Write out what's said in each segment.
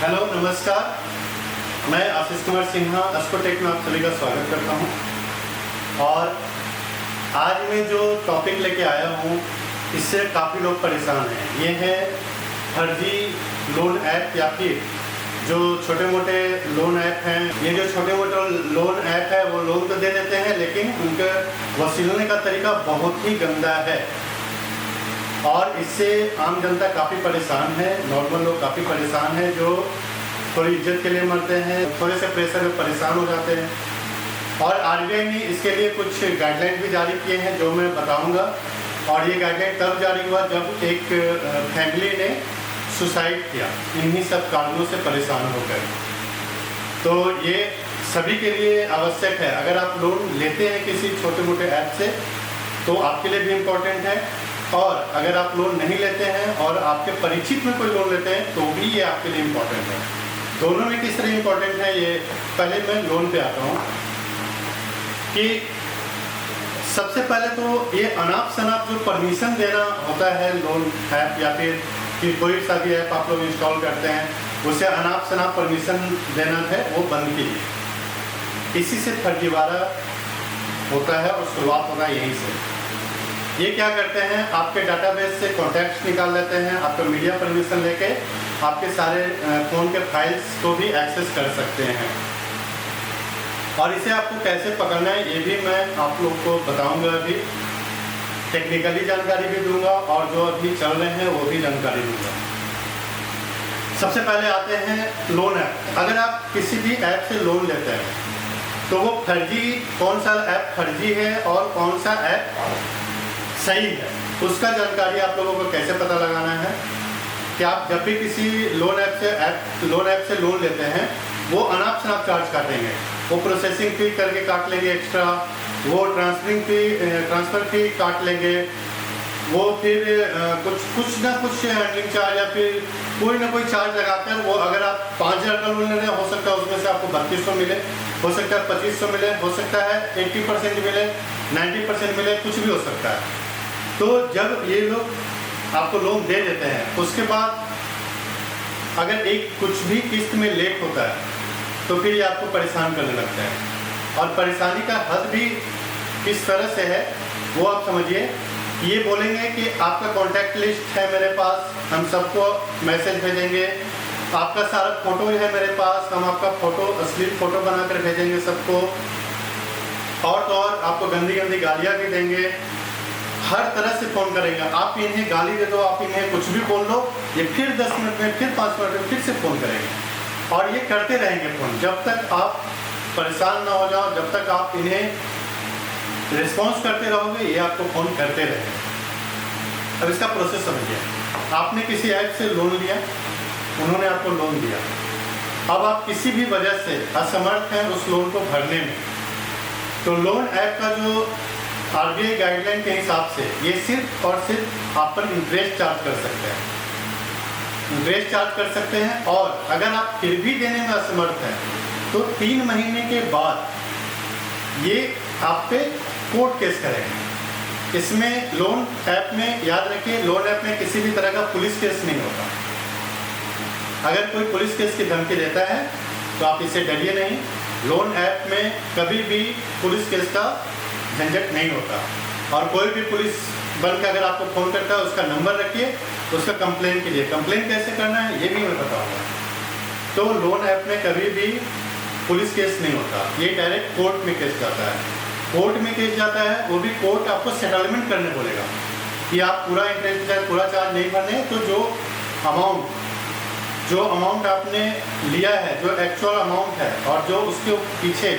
Hello नमस्कार। मैं आशीष कुमार सिन्हा अस्कोटेक में आप सभी का स्वागत करता हूं। और आज मैं जो टॉपिक लेके आया हूं इससे काफ़ी लोग परेशान हैं। ये है फर्जी लोन ऐप या फिर जो छोटे मोटे लोन ऐप हैं। ये जो छोटे मोटे लोन ऐप है वो लोन तो दे देते हैं, लेकिन उनके वसूलने का तरीका बहुत ही गंदा है और इससे आम जनता काफ़ी परेशान है। नॉर्मल लोग काफ़ी परेशान है, जो थोड़ी इज्जत के लिए मरते हैं, थोड़े से प्रेशर में परेशान हो जाते हैं। और आरबीआई ने इसके लिए कुछ गाइडलाइन भी जारी किए हैं जो मैं बताऊंगा। और ये गाइडलाइन तब जारी हुआ जब एक फैमिली ने सुसाइड किया इन्हीं सब कारणों से परेशान होकर। तो ये सभी के लिए आवश्यक है। अगर आप लोन लेते हैं किसी छोटे मोटे ऐप से तो आपके लिए भी इम्पोर्टेंट है, और अगर आप लोन नहीं लेते हैं और आपके परिचित में कोई लोन लेते हैं तो भी ये आपके लिए इम्पोर्टेंट है। दोनों में किस तरह इम्पोर्टेंट है, ये पहले मैं लोन पे आता हूँ कि सबसे पहले तो ये अनाप शनाप जो परमिशन देना होता है लोन ऐप या फिर कि कोई सा भी ऐप आप लोग इंस्टॉल करते हैं उसे अनाप शनाप परमिशन देना है वो बंद कीजिए। इसी से फर्जीवाड़ा होता है और शुरुआत होता है यहीं से। ये क्या करते हैं, आपके डाटाबेस से कॉन्टैक्ट्स निकाल लेते हैं, आपका मीडिया परमिशन लेके आपके सारे फ़ोन के फाइल्स को भी एक्सेस कर सकते हैं। और इसे आपको कैसे पकड़ना है ये भी मैं आप लोग को बताऊंगा। अभी टेक्निकली जानकारी भी दूंगा और जो अभी चल रहे हैं वो भी जानकारी दूंगा। सबसे पहले आते हैं लोन ऐप। अगर आप किसी भी ऐप से लोन लेते हैं तो वो फर्जी, कौन सा ऐप फर्जी है और कौन सा ऐप सही है उसका जानकारी आप लोगों को कैसे पता लगाना है कि आप जब भी किसी लोन ऐप से लोन लेते हैं वो अनाप शनाप चार्ज काटेंगे। वो प्रोसेसिंग फी करके काट लेंगे एक्स्ट्रा, वो ट्रांसफ़र फी काट लेंगे, वो फिर कुछ ना कुछ हैंडलिंग चार्ज या फिर कोई ना कोई चार्ज लगाकर वो, अगर आप 5,000 का लोन ले रहे हैं हो सकता है उसमें से आपको 3200 मिले, हो सकता है 2500 मिले, हो सकता है 80% मिले, 90% मिले, कुछ भी हो सकता है। तो जब ये लोग आपको लोन दे देते हैं उसके बाद अगर एक कुछ भी किस्त में लेट होता है तो फिर ये आपको परेशान करने लगता है। और परेशानी का हद भी किस तरह से है वो आप समझिए। ये बोलेंगे कि आपका कॉन्टैक्ट लिस्ट है मेरे पास, हम सबको मैसेज भेजेंगे, आपका सारा फ़ोटो है मेरे पास, हम आपका फ़ोटो असली फ़ोटो बनाकर भेजेंगे सबको, और तो और आपको गंदी गंदी गालियाँ भी देंगे, हर तरह से फ़ोन करेंगे। आप इन्हें गाली दे दो, आप इन्हें कुछ भी बोल लो, ये फिर 10 मिनट में, फिर 5 मिनट में फिर से फ़ोन करेंगे और ये करते रहेंगे फ़ोन जब तक आप परेशान ना हो जाओ, जब तक आप इन्हें रिस्पॉन्स करते रहोगे ये आपको फ़ोन करते रहेंगे। अब इसका प्रोसेस समझिए। आपने किसी ऐप से लोन लिया, उन्होंने आपको लोन दिया, अब आप किसी भी वजह से असमर्थ हैं उस लोन को भरने में, तो लोन ऐप का जो आरबीआई गाइडलाइन के हिसाब से ये सिर्फ और सिर्फ आप पर इंटरेस्ट चार्ज कर सकते हैं। इंटरेस्ट चार्ज कर सकते हैं और अगर आप फिर भी देने में असमर्थ हैं तो 3 महीने के बाद ये आप पे कोर्ट केस करेंगे। इसमें लोन ऐप में, याद रखिए, लोन ऐप में किसी भी तरह का पुलिस केस नहीं होता। अगर कोई पुलिस केस की धमकी देता है तो आप इससे डरिए नहीं। लोन ऐप में कभी भी पुलिस केस का झंझट नहीं होता। और कोई भी पुलिस बन के अगर आपको फ़ोन करता है उसका नंबर रखिए, उसका कंप्लेन कीजिए। कंप्लेन कैसे करना है ये भी मैं बताऊंगा। तो लोन ऐप में कभी भी पुलिस केस नहीं होता, ये डायरेक्ट कोर्ट में केस जाता है। कोर्ट में केस जाता है, वो भी कोर्ट आपको सेटलमेंट करने बोलेगा कि आप पूरा इंटरेस्ट या पूरा चार्ज नहीं भरने, तो जो अमाउंट आपने लिया है, जो एक्चुअल अमाउंट है और जो उसके पीछे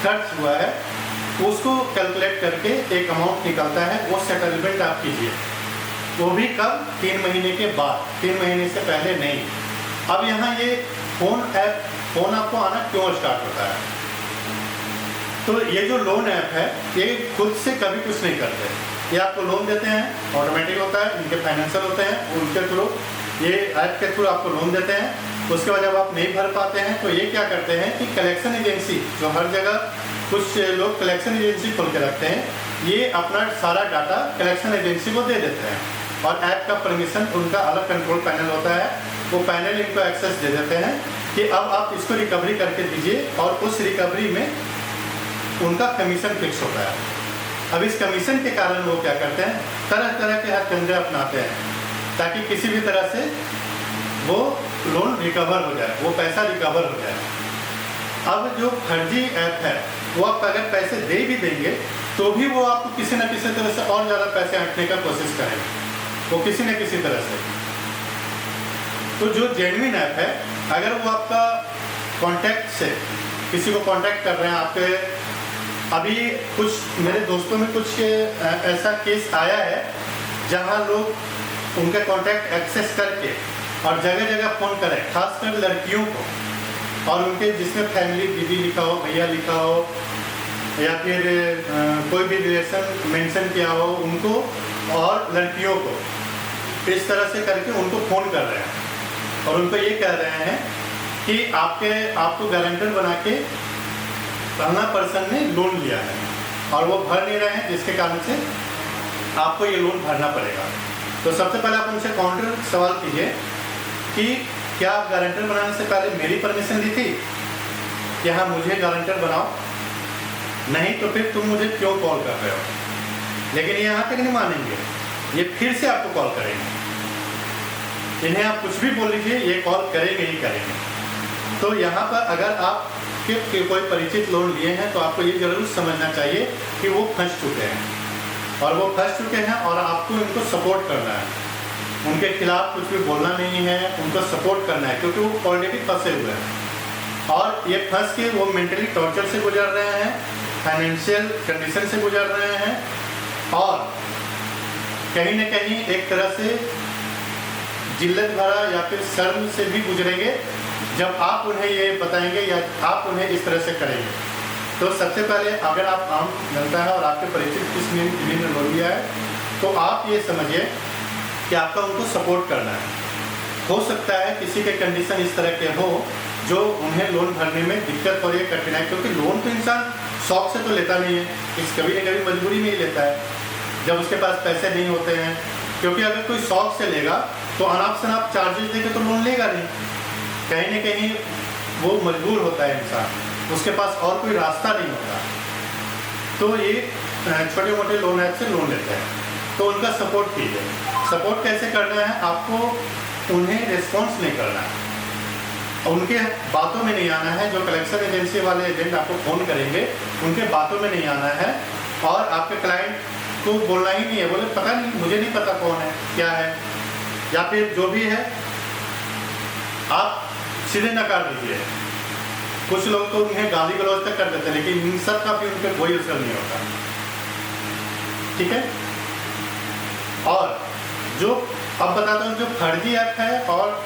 खर्च हुआ है उसको कैलकुलेट करके एक अमाउंट निकलता है, वो सेटलमेंट आप कीजिए। वो भी कब? 3 महीने के बाद, 3 महीने से पहले नहीं। अब यहाँ ये फ़ोन आपको आना क्यों स्टार्ट होता है? तो ये जो लोन ऐप है ये खुद से कभी कुछ नहीं करते। ये आपको लोन देते हैं, ऑटोमेटिक होता है, इनके फाइनेंशियल होते हैं, उनके थ्रू, ये ऐप के थ्रू आपको लोन देते हैं। उसके बाद जब आप नहीं भर पाते हैं तो ये क्या करते हैं कि कलेक्शन एजेंसी, जो हर जगह कुछ लोग कलेक्शन एजेंसी खोल के रखते हैं, ये अपना सारा डाटा कलेक्शन एजेंसी को दे देते हैं और ऐप का परमिशन उनका अलग कंट्रोल पैनल होता है, वो पैनल इनको एक्सेस दे देते हैं कि अब आप इसको रिकवरी करके दीजिए, और उस रिकवरी में उनका कमीशन फिक्स होता है। अब इस कमीशन के कारण वो क्या करते हैं, तरह तरह के हथकंडे अपनाते हैं ताकि किसी भी तरह से वो लोन रिकवर हो जाए, वो पैसा रिकवर हो जाए। अब जो फर्जी ऐप है वो आप अगर पैसे दे भी देंगे तो भी वो आपको किसी न किसी तरह से और ज़्यादा पैसे ऐंठने का कोशिश करेंगे, वो किसी न किसी तरह से। तो जो जेन्युइन ऐप है, अगर वो आपका कांटेक्ट से किसी को कांटेक्ट कर रहे हैं, आपके अभी कुछ मेरे दोस्तों में कुछ ऐसा केस आया है जहां लोग उनका कांटेक्ट एक्सेस करके और जगह जगह फ़ोन करें, खासकर लड़कियों को, और उनके जिसमें फैमिली दीदी लिखा हो, भैया लिखा हो, या फिर कोई भी रिलेशन मेंशन किया हो उनको, और लड़कियों को इस तरह से करके उनको फ़ोन कर रहे हैं और उनको ये कह रहे हैं कि आपको गारंटर बना के फलाना पर्सन ने लोन लिया है और वो भर नहीं रहे हैं, जिसके कारण से आपको ये लोन भरना पड़ेगा। तो सबसे पहले आप उनसे काउंटर सवाल कीजिए कि क्या आप गारंटर बनाने से पहले मेरी परमिशन दी थी कि हाँ मुझे गारंटर बनाओ, नहीं तो फिर तुम मुझे क्यों कॉल कर रहे हो। लेकिन ये यहाँ तक नहीं मानेंगे, ये फिर से आपको कॉल करेंगे। इन्हें आप कुछ भी बोल लीजिए, ये कॉल करेंगे ही करेंगे। तो यहाँ पर अगर आप के कोई परिचित लोन लिए हैं तो आपको ये जरूर समझना चाहिए कि वो फंस चुके हैं, और वो फंस चुके हैं और आपको इनको सपोर्ट करना है। उनके खिलाफ कुछ भी बोलना नहीं है, उनको सपोर्ट करना है, क्योंकि वो ऑलरेडी फंसे हुए हैं और ये फंस के वो मेंटली टॉर्चर से गुजर रहे हैं, फाइनेंशियल कंडीशन से गुजर रहे हैं, और कहीं न कहीं एक तरह से जिल्लत भरा या फिर शर्म से भी गुजरेंगे जब आप उन्हें ये बताएंगे या आप उन्हें इस तरह से करेंगे। तो सबसे पहले अगर आप आम जनता है और आपके परिचित किसी ने लोन लिया है तो आप ये समझिए कि आपका उनको सपोर्ट करना है। हो सकता है किसी के कंडीशन इस तरह के हो जो उन्हें लोन भरने में दिक्कत हो रही है, कठिनाई, क्योंकि लोन तो इंसान शौक से तो लेता नहीं है, कभी न कभी मजबूरी में ही लेता है जब उसके पास पैसे नहीं होते हैं। क्योंकि अगर कोई शौक से लेगा तो अनाप शनाप चार्जेस देके तो लोन लेगा नहीं, कहीं न कहीं वो मजबूर होता है इंसान, उसके पास और कोई रास्ता नहीं होता। तो ये छोटे मोटे लोन ऐप से लोन लेते हैं, तो उनका सपोर्ट कीजिए। सपोर्ट कैसे करना है, आपको उन्हें रिस्पॉन्स नहीं करना है, उनके बातों में नहीं आना है। जो कलेक्शन एजेंसी वाले एजेंट आपको फ़ोन करेंगे उनके बातों में नहीं आना है, और आपके क्लाइंट को बोलना ही नहीं है, बोले पता नहीं, मुझे नहीं पता कौन है क्या है, या फिर जो भी है आप सीधे नकार दीजिए। कुछ लोग तो उन्हें गाली गलौज तक कर देते हैं, लेकिन इन सब का भी उन पर कोई असर नहीं होता, ठीक है। और जो अब बताता हूँ, जो फर्जी ऐप है और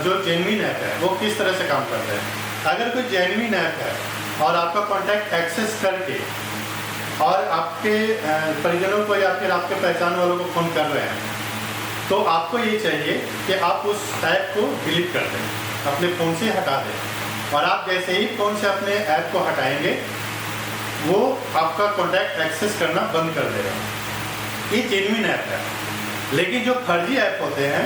जो जेन्युइन ऐप है वो किस तरह से काम करते हैं। अगर कोई जेन्युइन ऐप है और आपका कॉन्टैक्ट एक्सेस करके और आपके परिजनों को या फिर आपके पहचान वालों को फ़ोन कर रहे हैं, तो आपको ये चाहिए कि आप उस ऐप को डिलीट कर दें, अपने फ़ोन से हटा दें। और आप जैसे ही फ़ोन से अपने ऐप को हटाएंगे वो आपका कॉन्टैक्ट एक्सेस करना बंद कर देगा। ये जेन्युइन ऐप है। लेकिन जो फर्जी ऐप होते हैं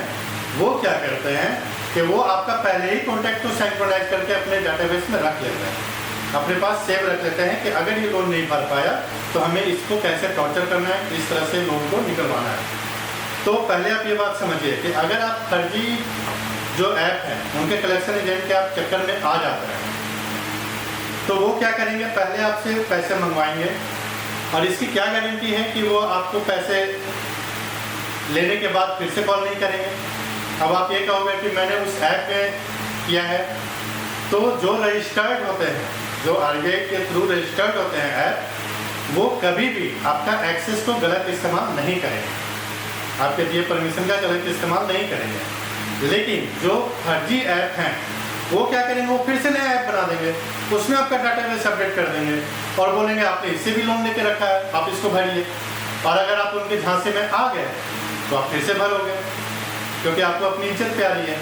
वो क्या करते हैं कि वो आपका पहले ही कॉन्टैक्ट को सिंक्रोनाइज करके अपने डाटाबेस में रख लेते हैं, अपने पास सेव रख लेते हैं कि अगर ये लोन नहीं भर पाया तो हमें इसको कैसे टॉर्चर करना है, इस तरह से लोन को निकलवाना है। तो पहले आप ये बात समझिए कि अगर आप फर्जी जो ऐप हैं उनके कलेक्शन एजेंट के आप चक्कर में आ जाते हैं तो वो क्या करेंगे, पहले आपसे पैसे मंगवाएंगे, और इसकी क्या गारंटी है कि वो आपको पैसे लेने के बाद फिर से कॉल नहीं करेंगे। अब आप ये कहोगे कि मैंने उस ऐप में किया है, तो जो रजिस्टर्ड होते हैं, जो RBI के थ्रू रजिस्टर्ड होते हैं ऐप, वो कभी भी आपका एक्सेस को गलत इस्तेमाल नहीं करेंगे, आपके दिए परमिशन का गलत इस्तेमाल नहीं करेंगे। लेकिन जो फर्जी ऐप हैं वो क्या करेंगे, वो फिर से नया ऐप बना देंगे, उसमें आपका डाटाबेस अपडेट कर देंगे और बोलेंगे आपने इससे भी लोन लेके रखा है, आप इसको भरिए। और अगर आप उनके झांसे में आ गए तो आप फिर से भरोगे, क्योंकि आपको अपनी इज्जत प्यारी है,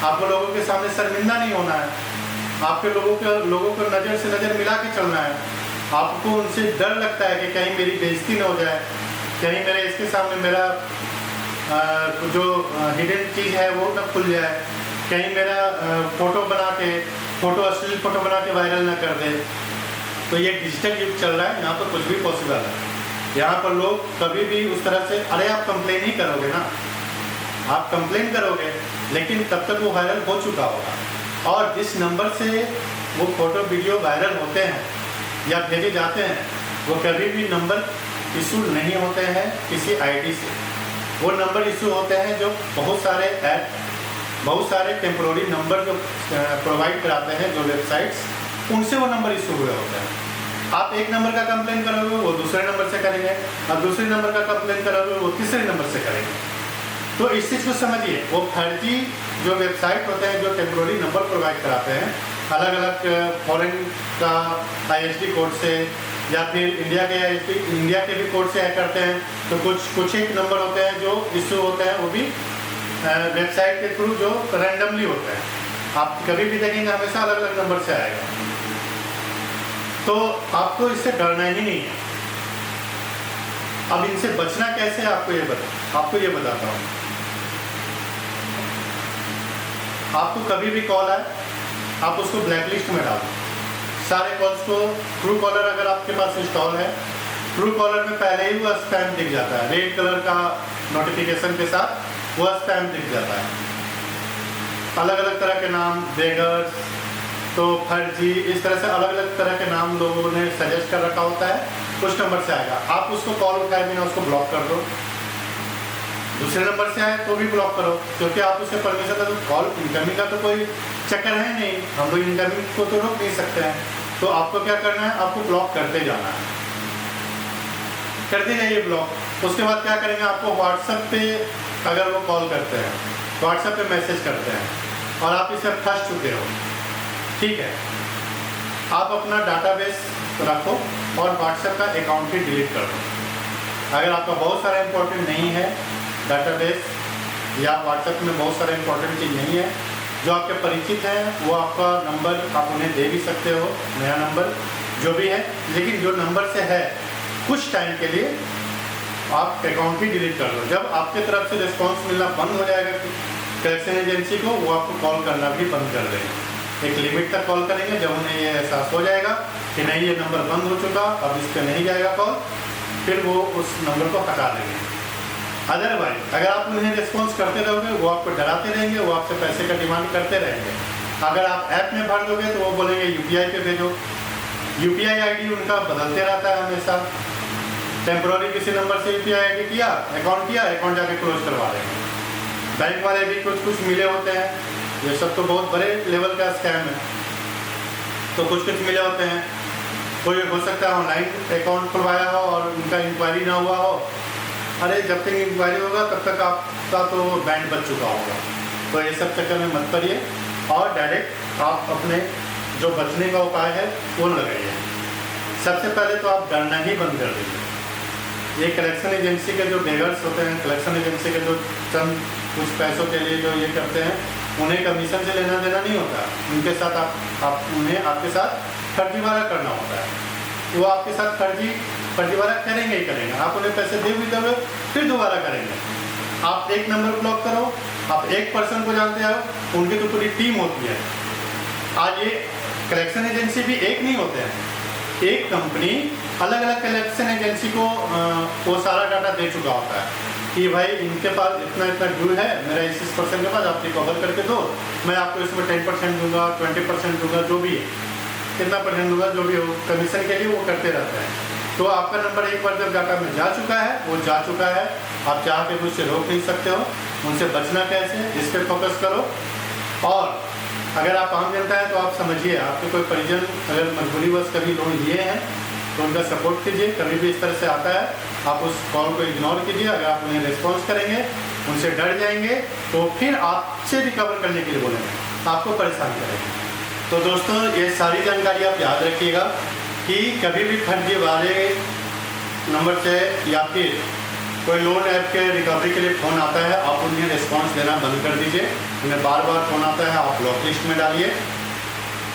आपको लोगों के सामने शर्मिंदा नहीं होना है, आपके लोगों को नज़र से नज़र मिला के चलना है। आपको उनसे डर लगता है कि कहीं मेरी बेइज्जती न हो जाए, कहीं मेरे इसके सामने मेरा जो हिडन चीज़ है वो ना खुल जाए, कहीं मेरा फ़ोटो अश्लील फ़ोटो बना के वायरल ना कर दे। तो ये डिजिटल युग चल रहा है, यहाँ पर कुछ भी पॉसिबल है। यहाँ पर लोग कभी भी उस तरह से, अरे आप कंप्लेन ही करोगे ना, आप कंप्लेन करोगे लेकिन तब तक वो वायरल हो चुका होगा। और जिस नंबर से वो फ़ोटो वीडियो वायरल होते हैं या भेजे जाते हैं, वो कभी भी नंबर इशू नहीं होते हैं किसी आईडी से। वो नंबर इशू होते हैं जो बहुत सारे टेम्पोररी नंबर जो प्रोवाइड कराते हैं जो वेबसाइट्स, उनसे वो नंबर इशू हुए होते हैं। आप एक नंबर का कंप्लेन करोगे वो दूसरे नंबर से करेंगे, और दूसरे नंबर का कंप्लेन करोगे वो तीसरे नंबर से करेंगे। तो इस चीज़ को समझिए, वो फर्जी जो वेबसाइट होते हैं जो टेम्पोररी नंबर प्रोवाइड कराते हैं, अलग अलग फॉरेन का ISD कोड से या फिर इंडिया के भी कोड से करते हैं। तो कुछ एक नंबर होते हैं जो इशू होते हैं, वो भी वेबसाइट के थ्रू जो रैंडमली होते हैं। आप कभी भी देखेंगे हमेशा अलग अलग नंबर से आएगा। तो आपको इससे डरना ही नहीं है। अब इनसे बचना कैसे आपको ये बताता हूँ। आपको कभी भी कॉल आए, आप उसको ब्लैकलिस्ट में डालो। सारे कॉल्स को ट्रू कॉलर अगर आपके पास इंस्टॉल है, ट्रू कॉलर में पहले ही वो स्पैम दिख जाता है, रेड कलर का नोटिफिकेशन के साथ वो स्पैम दिख जाता है। अलग अलग तरह के नाम, बेगर्स, तो फर्जी, इस तरह से अलग अलग तरह के नाम लोगों ने सजेस्ट कर रखा होता है, उस नंबर से आएगा। आप उसको कॉल उठाए बिना उसको ब्लॉक कर दो। दूसरे नंबर से आए तो भी ब्लॉक करो, क्योंकि आप उसे परमिशन दो। कॉल इनकमिंग का तो कोई चक्कर है नहीं, हम लोग इनकमिंग को तो रोक नहीं सकते हैं। तो आपको क्या करना है, आपको ब्लॉक करते जाना है, करते जाइए ब्लॉक। उसके बाद क्या करेंगे, आपको व्हाट्सएप पे अगर वो कॉल करते हैं, व्हाट्सएप पे मैसेज करते हैं और आप इसे फंस चुके हो, ठीक है, आप अपना डाटाबेस रखो और व्हाट्सएप का अकाउंट ही डिलीट कर दो। अगर आपका बहुत सारा इंपॉर्टेंट नहीं है डाटाबेस या व्हाट्सएप में बहुत सारा इंपॉर्टेंट चीज़ नहीं है, जो आपके परिचित हैं वो आपका नंबर आप उन्हें दे भी सकते हो, नया नंबर जो भी है। लेकिन जो नंबर से है कुछ टाइम के लिए आप अकाउंट ही डिलीट कर दो। जब आपके तरफ से रिस्पॉन्स मिलना बंद हो जाएगा कलेक्शन एजेंसी को, वो आपको कॉल करना भी बंद कर देंगे। एक लिमिट तक कॉल करेंगे, जब उन्हें ये एहसास हो जाएगा कि नहीं ये नंबर बंद हो चुका, अब इस पर नहीं जाएगा कॉल, फिर वो उस नंबर को हटा देंगे। अदरवाइज अगर आप उन्हें रिस्पॉन्स करते रहोगे, वो आपको डराते रहेंगे, वो आपसे पैसे का डिमांड करते रहेंगे। अगर आप ऐप में भर दोगे तो वो बोलेंगे UPI पे भेजो। UPI ID उनका बदलते रहता है हमेशा। टेम्पोररी किसी नंबर से UPI ID किया, अकाउंट जाके क्लोज करवा देंगे। बैंक वाले भी कुछ मिले होते हैं, ये सब तो बहुत बड़े लेवल का स्कैम है। तो कुछ मिले होते हैं, कोई हो सकता है ऑनलाइन अकाउंट खुलवाया हो और उनका इंक्वायरी ना हुआ हो। अरे जब तक इंक्वायरी होगा तब तक आपका तो बैंड बच चुका होगा। तो ये सब चक्कर में मत पड़िए और डायरेक्ट आप अपने जो बचने का उपाय है वो लगाइए। सबसे पहले तो आप डरना ही बंद कर दीजिए। ये कलेक्शन एजेंसी के जो बेगर्स होते हैं, कलेक्शन एजेंसी के जो चंद कुछ पैसों के लिए जो ये करते हैं, उन्हें कमीशन से लेना देना नहीं होता। उनके साथ उन्हें आपके साथ फर्जीवाड़ा करना होता है। वो आपके साथ फर्जीवाड़ा करेंगे ही करेंगे। आप उन्हें पैसे दे भी दोगे फिर दोबारा करेंगे। आप एक नंबर ब्लॉक करो, आप एक पर्सन को जानते हो, उनकी तो पूरी टीम होती है। आज ये कलेक्शन एजेंसी भी एक नहीं होते हैं, एक कंपनी अलग अलग कलेक्शन एजेंसी को वो सारा डाटा दे चुका होता है कि भाई इनके पास इतना ड्यू है, मेरा इस पर्सन के पास आप रिकवर करके दो, मैं आपको इसमें 10% दूंगा, 20% दूंगा, जो भी है, कितना परसेंट दूंगा, जो भी हो, कमीशन के लिए वो करते रहते हैं। तो आपका नंबर एक बार जब डाटा में जा चुका है, वो जा चुका है, आप चाह के उससे रोक नहीं सकते हो। उनसे बचना कैसे, इस पर फोकस करो। और अगर आप आम जनता है तो आप समझिए, आपके कोई परिजन अगर मजबूरीवश कभी लोन लिए हैं तो उनका सपोर्ट कीजिए। कभी भी इस तरह से आता है आप उस कॉल को इग्नोर कीजिए। अगर आप उन्हें रिस्पॉन्स करेंगे, उनसे डर जाएंगे, तो फिर आपसे रिकवर करने के लिए बोलेंगे, आपको परेशान करेंगे। तो दोस्तों ये सारी जानकारी आप याद रखिएगा कि कभी भी फर्जी वाले नंबर से या फिर कोई लोन ऐप के रिकवरी के लिए फ़ोन आता है, आप उन्हें रिस्पॉन्स देना बंद कर दीजिए। उन्हें बार बार फ़ोन आता है, आप ब्लॉक लिस्ट में डालिए।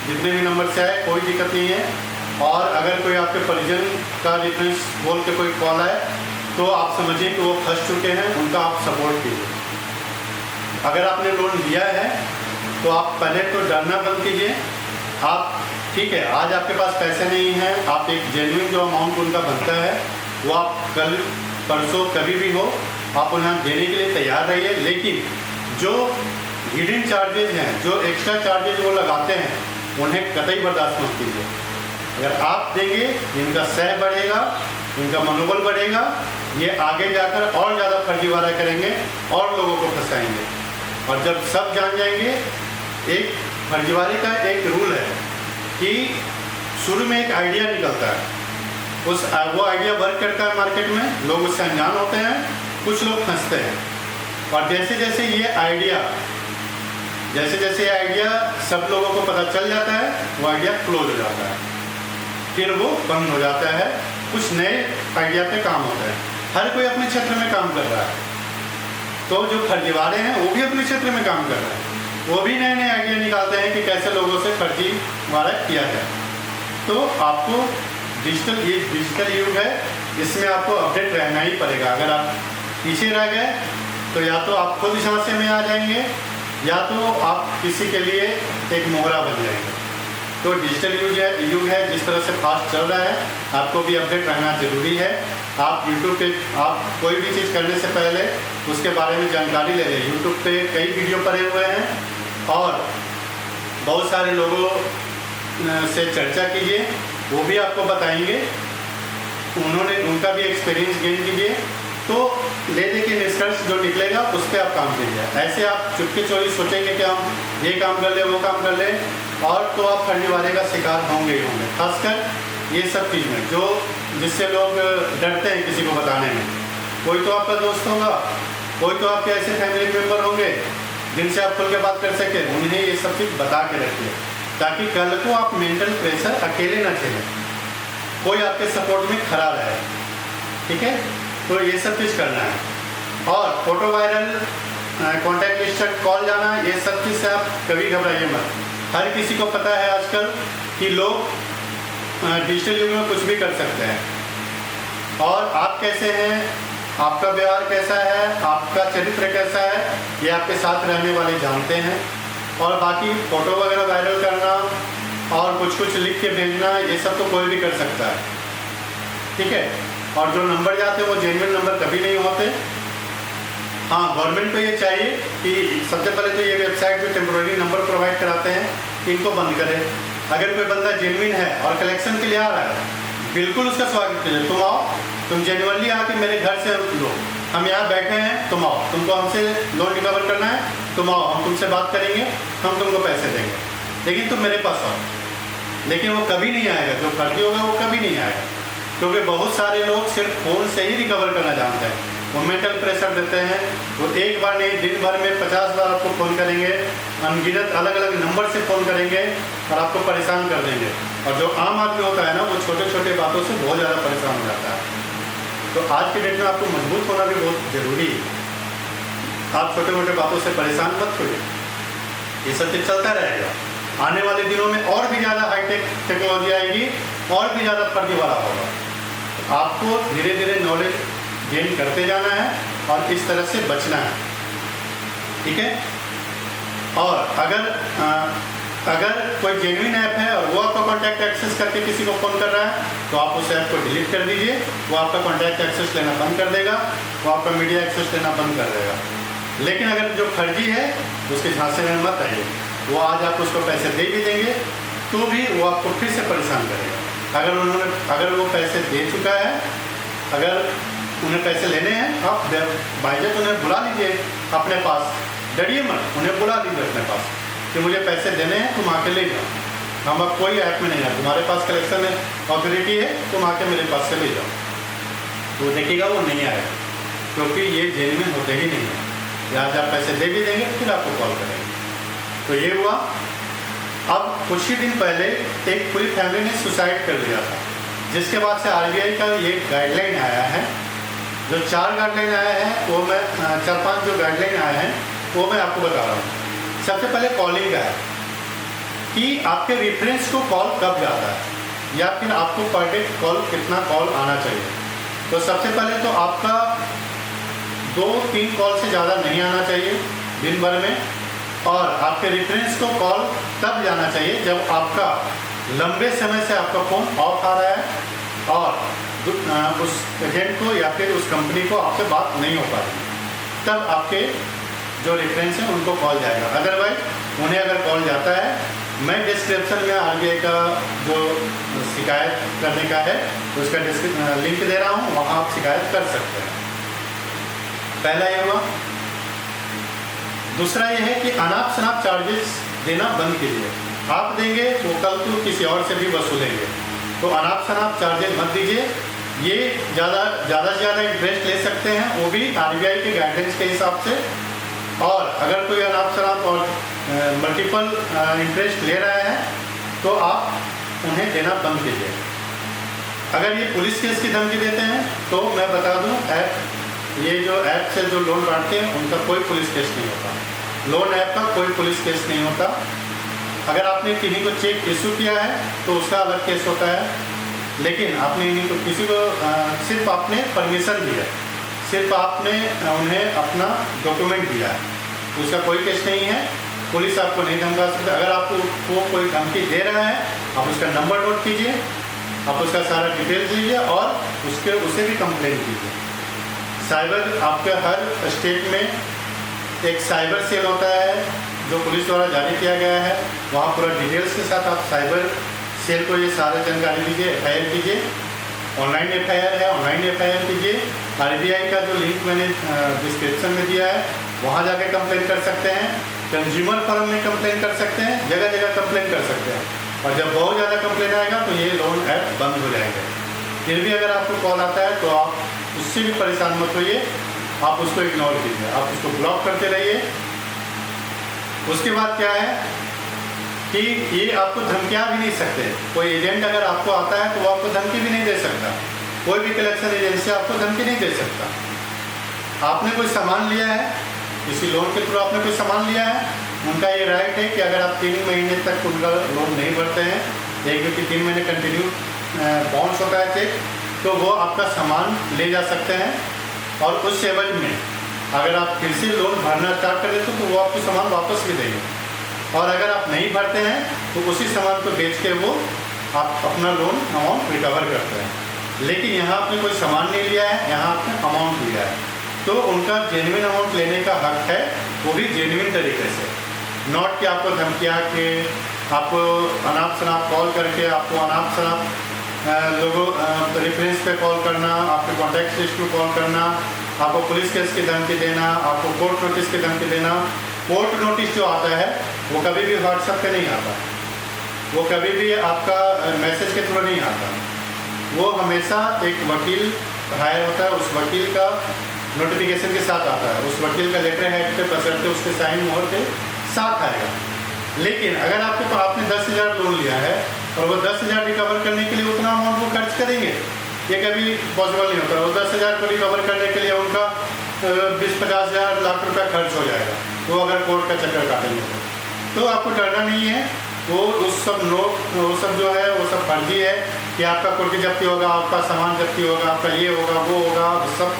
जितने भी नंबर से आए कोई दिक्कत नहीं है। और अगर कोई आपके परिजन का रेफरेंस बोल के कोई कॉल आए तो आप समझिए कि वो फंस चुके हैं, उनका आप सपोर्ट कीजिए। अगर आपने लोन लिया है तो आप पहले तो डरना बंद कीजिए। आप ठीक है, आज आपके पास पैसे नहीं हैं, आप एक जेन्युइन जो अमाउंट उनका बनता है वो आप कल परसों कभी भी हो आप उन्हें देने के लिए तैयार रहिए। लेकिन जो हिडन चार्जेज हैं, जो एक्स्ट्रा चार्जेज वो लगाते हैं, उन्हें कतई बर्दाश्त मत कीजिए। अगर आप देंगे, इनका सह बढ़ेगा, इनका मनोबल बढ़ेगा, ये आगे जाकर और ज़्यादा फर्जीवाड़ा करेंगे और लोगों को फंसाएंगे। और जब सब जान जाएंगे, एक फर्जीवाड़े का एक रूल है कि शुरू में एक आइडिया निकलता है, वो आइडिया वर्क करता है मार्केट में, लोग उससे अनजान होते हैं, कुछ लोग फंसते हैं। और जैसे जैसे ये आइडिया सब लोगों को पता चल जाता है, वो आइडिया क्लोज हो जाता है, फिर वो बंद हो जाता है, कुछ नए आइडिया पे काम होता है। हर कोई अपने क्षेत्र में काम कर रहा है, तो जो फर्जीवाड़े हैं वो भी अपने क्षेत्र में काम कर रहे हैं, वो भी नए नए आइडिया निकालते हैं कि कैसे लोगों से फर्जीवाड़ा किया जाए। तो आपको ये डिजिटल युग है, इसमें आपको अपडेट रहना ही पड़ेगा। अगर आप पीछे रह गए तो या तो आप खुद झांसे में आ जाएंगे, या तो आप किसी के लिए एक मोहरा बन जाएंगे। तो डिजिटल युग है, जिस तरह से फास्ट चल रहा है, आपको भी अपडेट रहना ज़रूरी है। आप यूट्यूब पे आप कोई भी चीज़ करने से पहले उसके बारे में जानकारी ले लें। यूट्यूब पे कई वीडियो पड़े हुए हैं और बहुत सारे लोगों से चर्चा कीजिए, वो भी आपको बताएंगे, उनका भी एक्सपीरियंस गेन कीजिए। तो ले के निष्कर्ष जो निकलेगा उस पर आप काम कीजिए। ऐसे आप चुपके चोरी सोचेंगे कि हम ये काम कर ले, वो काम कर ले, और तो आप फर्जीवाड़े का शिकार होंगे ही होंगे। खासकर ये सब चीज़ में जिससे लोग डरते हैं किसी को बताने में। कोई तो आपका दोस्त होगा, कोई तो आपके ऐसे फैमिली मेम्बर होंगे जिनसे आप खुल के बात कर सकें, उन्हें ये सब चीज़ बता के रखिए, ताकि कल को आप मेंटल प्रेशर अकेले ना झेलें, कोई आपके सपोर्ट में खड़ा रहे। ठीक है, तो ये सब चीज़ करना है। और photo viral, contact list, call जाना, ये सब चीज़ से आप कभी घबराइए मत। हर किसी को पता है आजकल कि लोग डिजिटल युग में कुछ भी कर सकते हैं। और आप कैसे हैं, आपका व्यवहार कैसा है, आपका चरित्र कैसा है, ये आपके साथ रहने वाले जानते हैं। और बाकी फ़ोटो वगैरह वायरल करना और कुछ लिख के भेजना, ये सब तो कोई भी कर सकता है। ठीक है, और जो नंबर जाते हैं वो जेन्युइन नंबर कभी नहीं होते। हाँ, गवर्नमेंट को ये चाहिए कि सबसे पहले तो ये वेबसाइट पे टेम्पोररी नंबर प्रोवाइड कराते हैं, इनको बंद करें। अगर कोई बंदा जेन्युइन है और कलेक्शन के लिए आ रहा है, बिल्कुल उसका स्वागत कीजिए। तुम आओ, तुम जेन्युइनली आके मेरे घर से लो, हम यहाँ बैठे हैं, तुम आओ, तुमको हमसे लोन रिकवर करना है, तुम आओ, हम तुमसे बात करेंगे, हम तुमको पैसे देंगे, लेकिन तुम मेरे पास आओ। लेकिन वो कभी नहीं आएगा, जो फर्जी होगा वो कभी नहीं आएगा, क्योंकि बहुत सारे लोग सिर्फ फ़ोन से ही रिकवर करना जानते हैं। वो मेंटल प्रेशर देते हैं, वो एक बार नहीं दिन भर में 50 बार आपको फ़ोन करेंगे, अनगिनत अलग अलग नंबर से फ़ोन करेंगे और आपको परेशान कर देंगे। और जो आम आदमी होता है ना, वो छोटे छोटे बातों से बहुत ज़्यादा परेशान हो जाता है। तो आज के डेट में आपको मजबूत होना भी बहुत ज़रूरी है। आप छोटे मोटे बातों से परेशान मत होइए, ये सब चीज़ चलता रहेगा। आने वाले दिनों में और भी ज़्यादा हाईटेक टेक्नोलॉजी आएगी और भी ज़्यादा फर्जीवाड़ा होगा। तो आपको धीरे धीरे नॉलेज गेन करते जाना है और इस तरह से बचना है। ठीक है, और अगर कोई जेन्युइन ऐप है और वो आपका कॉन्टैक्ट एक्सेस करके किसी को फ़ोन कर रहा है, तो आप उस ऐप को डिलीट कर दीजिए। वो आपका कॉन्टैक्ट एक्सेस लेना बंद कर देगा, वो आपका मीडिया एक्सेस लेना बंद कर देगा। लेकिन अगर जो फर्जी है उसके झांसे में मत आइए। वो आज आप उसको पैसे दे भी देंगे तो भी वो आपको फिर से परेशान करेगा। अगर वो पैसे दे चुका है, अगर उन्हें पैसे लेने हैं, आप बाइजत उन्हें बुला लीजिए अपने पास, डरिए मत, उन्हें बुला लीजिए अपने पास कि मुझे पैसे देने हैं, तुम आके ले जाओ। हम अब कोई ऐप में नहीं है, तुम्हारे पास कलेक्शन ऑथोरिटी है, तुम आके मेरे पास से ले जाओ। तो देखिएगा वो नहीं आएगा, क्योंकि ये जेन्युइन होते ही नहीं है। आज आप पैसे दे भी देंगे फिर आपको कॉल करेंगे। तो ये हुआ। अब कुछ ही दिन पहले एक पूरी फैमिली ने सुसाइड कर लिया था, जिसके बाद से RBI का ये गाइडलाइन आया है। जो 4 गाइडलाइन आए हैं वो मैं 4-5 जो गाइडलाइन आए हैं वो मैं आपको बता रहा हूँ। सबसे पहले कॉलिंग का है कि आपके रेफरेंस को कॉल कब जाता है, या फिर आपको पर डे कॉल कितना कॉल आना चाहिए। तो सबसे पहले तो आपका 2-3 कॉल से ज़्यादा नहीं आना चाहिए दिन भर में, और आपके रेफरेंस को कॉल तब जाना चाहिए जब आपका लंबे समय से आपका फ़ोन ऑफ आ रहा है और उस एजेंट को या फिर उस कंपनी को आपसे बात नहीं हो पा रही, तब आपके जो रेफरेंस हैं उनको कॉल जाएगा। अदरवाइज उन्हें अगर कॉल जाता है, मैं डिस्क्रिप्शन में आरबीआई का जो शिकायत करने का है उसका लिंक दे रहा हूँ, वहाँ आप शिकायत कर सकते हैं। पहला ये हुआ। दूसरा ये है कि अनाप शनाप चार्जेस देना बंद कीजिए। आप देंगे वो कल को किसी और से भी वसूलेंगे, तो अनाप शनाप चार्जेस मत दीजिए। ये ज़्यादा से ज़्यादा इंटरेस्ट ले सकते हैं, वो भी आरबीआई के गाइडेंस के हिसाब से। और अगर कोई अनाप शनाप और मल्टीपल इंटरेस्ट ले रहा है तो आप उन्हें देना बंद कीजिए। अगर ये पुलिस केस की धमकी देते हैं तो मैं बता दूं, ये जो ऐप से जो लोन बांटते हैं उनका कोई पुलिस केस नहीं होता। लोन ऐप का कोई पुलिस केस नहीं होता। अगर आपने किसी को चेक इशू किया है तो उसका अलग केस होता है, लेकिन आपने किसी को सिर्फ आपने परमिशन दी है, सिर्फ आपने उन्हें अपना डॉक्यूमेंट दिया है, उसका कोई केस नहीं है। पुलिस आपको नहीं धमका सकती। अगर आपको कोई धमकी दे रहा है, आप उसका नंबर नोट कीजिए, आप उसका सारा डिटेल्स लीजिए और उसे भी कंप्लेन कीजिए। साइबर आपके हर स्टेट में एक साइबर सेल होता है जो पुलिस द्वारा जारी किया गया है, वहाँ पूरा डिटेल्स के साथ आप साइबर सेल को ये सारे जानकारी दीजिए, FIR कीजिए। ऑनलाइन FIR है, ऑनलाइन FIR कीजिए। आरबीआई का जो लिंक मैंने डिस्क्रिप्शन में दिया है वहाँ जाके कंप्लेन कर सकते हैं। कंज्यूमर फोरम में कंप्लेन कर सकते हैं, जगह जगह कंप्लेन कर सकते हैं। और जब बहुत ज़्यादा कंप्लेन आएगा तो ये लोन ऐप बंद हो जाएंगे। फिर भी अगर आपको कॉल आता है तो आप उससे भी परेशान मत होइए, आप उसको इग्नोर कीजिए, आप उसको ब्लॉक करते रहिए। उसके बाद क्या है कि ये आपको धमकियाँ भी नहीं सकते। कोई एजेंट अगर आपको आता है तो वो आपको धमकी भी नहीं दे सकता। कोई भी कलेक्शन एजेंसी आपको धमकी नहीं दे सकता। आपने कोई सामान लिया है, किसी लोन के थ्रू आपने कोई सामान लिया है, उनका ये राइट है कि अगर आप 3 महीने तक उनका लोन नहीं भरते हैं, एक व्यक्ति 3 महीने कंटिन्यू बाउंस होता है चेक, तो वो आपका सामान ले जा सकते हैं। और उस एवज में अगर आप फिर से लोन भरना स्टार्ट कर देते तो वो आपको सामान वापस भी देंगे। और अगर आप नहीं भरते हैं तो उसी सामान को बेच के वो आप अपना लोन अमाउंट रिकवर करते हैं। लेकिन यहाँ आपने कोई सामान नहीं लिया है, यहाँ आपने अमाउंट लिया है, तो उनका जेन्युइन अमाउंट लेने का हक है, वो भी जेन्युइन तरीके से। नॉट कि आपको धमकिया के, आपको अनाप शनाप कॉल करके, आपको अनाप शनाप लोगों रेफरेंस पे कॉल करना, आपके कॉन्टैक्ट लिस्ट में कॉल करना, आपको पुलिस केस की धमकी देना, आपको कोर्ट नोटिस की धमकी देना। कोर्ट नोटिस जो आता है वो कभी भी व्हाट्सएप पे नहीं आता, वो कभी भी आपका मैसेज के थ्रू नहीं आता। वो हमेशा एक वकील हायर होता है, उस वकील का नोटिफिकेशन के साथ आता है, उस वकील का लेटर हेड पे बसरते उसके साइन मोहर के साथ आएगा। लेकिन अगर आपने 10,000 लोन लिया है और वो 10,000 रिकवर करने के लिए उतना अमाउंट वो खर्च करेंगे, ये कभी पॉसिबल नहीं होता। वो 10,000 को रिकवर करने के लिए उनका 20-50 हज़ार लाख रुपया खर्च हो जाएगा, वो अगर कोर्ट का चक्कर काटेंगे तो आपको डरना नहीं है। वो सब जो है वो सब फर्जी है कि आपका कुर्की जब्ती होगा, आपका सामान जब्ती होगा, आपका ये होगा वो होगा, वो सब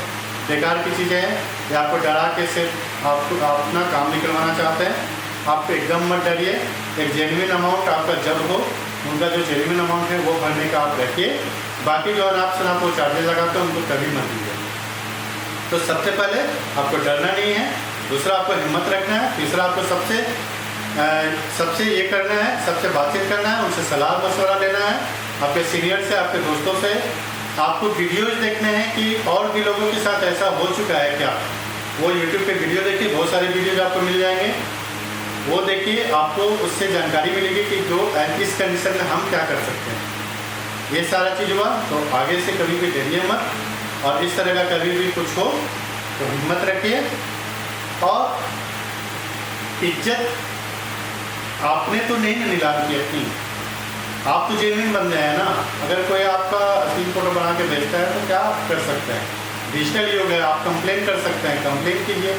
बेकार की चीज़ें हैं। ये आपको डरा के सिर्फ आपको अपना काम निकलवाना चाहते हैं। आप एकदम मत डरिए। एक जेन्युइन अमाउंट आपका जब हो, उनका जो जेन्युइन अमाउंट है वो भरने का आप रखिए। बाकी जो अनाप शनाप वो चार्जेस लगाते हैं उनको कभी मत दीजिए। तो सबसे पहले आपको डरना नहीं है, दूसरा आपको हिम्मत रखना है, तीसरा आपको सबसे ये करना है, सबसे बातचीत करना है, उनसे सलाह मशवरा लेना है, आपके सीनियर से, आपके दोस्तों से। आपको वीडियोज देखने हैं कि और भी लोगों के साथ ऐसा हो चुका है क्या, वो यूट्यूब पे वीडियो देखिए, बहुत सारे वीडियोज आपको मिल जाएंगे, वो देखिए, आपको उससे जानकारी मिलेगी कि जो इस कंडीशन में हम क्या कर सकते हैं। ये सारा चीज़ हुआ तो आगे से कभी भी डरिए मत, और इस तरह का कभी भी कुछ हो तो हिम्मत रखिए। और इज्जत आपने तो नहीं ना नीलाम की अपनी, आप तो जेन्युइन बंदे हैं ना। अगर कोई आपका असली फोटो बना के भेजता है तो क्या आप कर सकते हैं, डिजिटल युग है, आप कंप्लेन कर सकते हैं, कंप्लेन कीजिए,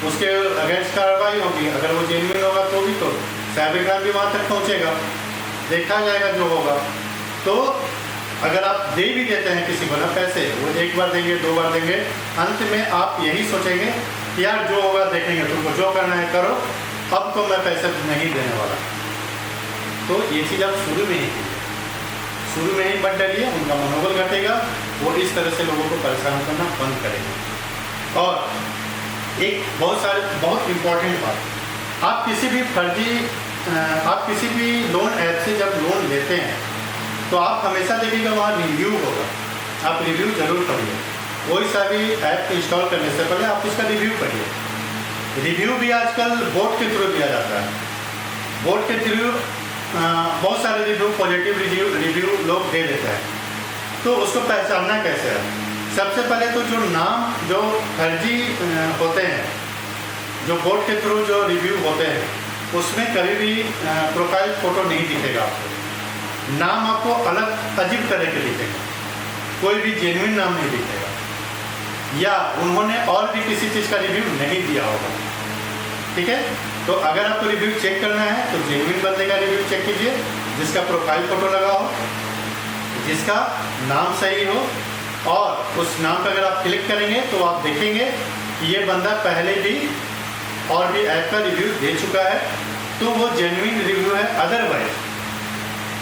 उसके अगेंस्ट कार्रवाई होगी। अगर वो जेन्युइन होगा तो भी तो साइबर क्राइम भी वहाँ तक पहुँचेगा, देखा जाएगा जो होगा। तो अगर आप दे भी देते हैं किसी को ना पैसे, वो एक बार देंगे, 2 बार देंगे, अंत में आप यही सोचेंगे कि यार जो होगा देखेंगे, तुमको जो करना है करो, अब तो मैं पैसे नहीं देने वाला। तो ये चीज़ आप शुरू में ही मत डरिए, उनका मनोबल घटेगा, वो इस तरह से लोगों को परेशान करना बंद करेंगे। और एक बहुत इम्पोर्टेंट बात, आप किसी भी लोन ऐप से जब लोन लेते हैं तो आप हमेशा देखिएगा वहाँ रिव्यू होगा, आप रिव्यू जरूर पढ़िए। कोई सा भी ऐप इंस्टॉल करने से पहले आप उसका रिव्यू पढ़िए। रिव्यू भी आजकल बोर्ड के थ्रू दिया जाता है। बोर्ड के थ्रू बहुत सारे रिव्यू, पॉजिटिव रिव्यू लोग दे देते हैं। तो उसको पहचानना कैसे है? सबसे पहले तो जो नाम जो फर्जी होते हैं, जो बोर्ड के थ्रू जो रिव्यू होते हैं, उसमें कभी भी प्रोफाइल फ़ोटो नहीं दिखेगा आपको, नाम आपको अलग अजीब तरह के दिखेगा, कोई भी जेन्युइन नाम नहीं दिखेगा, या उन्होंने और भी किसी चीज़ का रिव्यू नहीं दिया होगा। ठीक है, तो अगर आपको रिव्यू चेक करना है तो जेन्युइन बंदे का रिव्यू चेक कीजिए, जिसका प्रोफाइल फ़ोटो लगा हो, जिसका नाम सही हो, और उस नाम पर अगर आप क्लिक करेंगे तो आप देखेंगे कि ये बंदा पहले भी और भी ऐप का रिव्यू दे चुका है, तो वो जेन्युइन रिव्यू है। अदरवाइज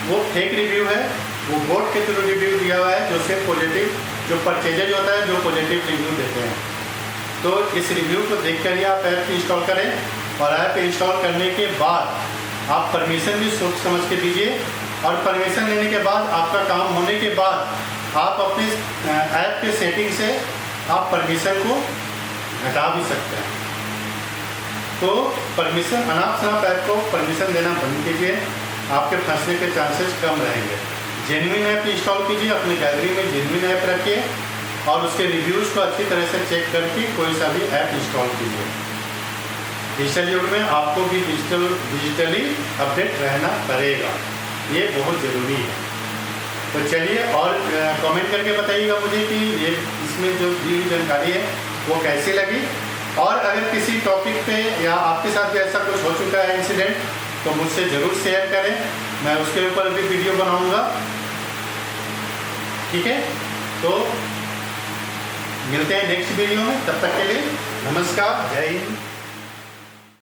वो फेक रिव्यू है, वो बोर्ड के थ्रू रिव्यू दिया हुआ है, जो सिर्फ पॉजिटिव, जो परचेजर होता है, जो पॉजिटिव रिव्यू देते हैं। तो इस रिव्यू को देख कर ही आप ऐप इंस्टॉल करें, और ऐप इंस्टॉल करने के बाद आप परमिशन भी सोच समझ के दीजिए, और परमिशन लेने के बाद आपका काम होने के बाद आप अपने ऐप के सेटिंग से आप परमिशन को हटा भी सकते हैं। तो परमिशन, अनाप शनाप ऐप को परमिशन देना बंद कीजिए, आपके फंसने के चांसेस कम रहेंगे। जेन्युइन ऐप इंस्टॉल कीजिए, अपनी गैलरी में जेन्युइन ऐप रखिए, और उसके रिव्यूज़ को अच्छी तरह से चेक करके कोई सा भी ऐप इंस्टॉल कीजिए। डिजिटल युग में आपको भी डिजिटली अपडेट रहना पड़ेगा, ये बहुत ज़रूरी है। तो चलिए, और कमेंट करके बताइएगा मुझे कि ये इसमें जो दी हुई जानकारी है वो कैसी लगी, और अगर किसी टॉपिक पे या आपके साथ भी ऐसा कुछ हो चुका है इंसिडेंट, तो मुझसे ज़रूर शेयर करें, मैं उसके ऊपर भी वीडियो बनाऊंगा। ठीक है, तो मिलते हैं नेक्स्ट वीडियो में, तब तक के लिए नमस्कार, जय हिंद।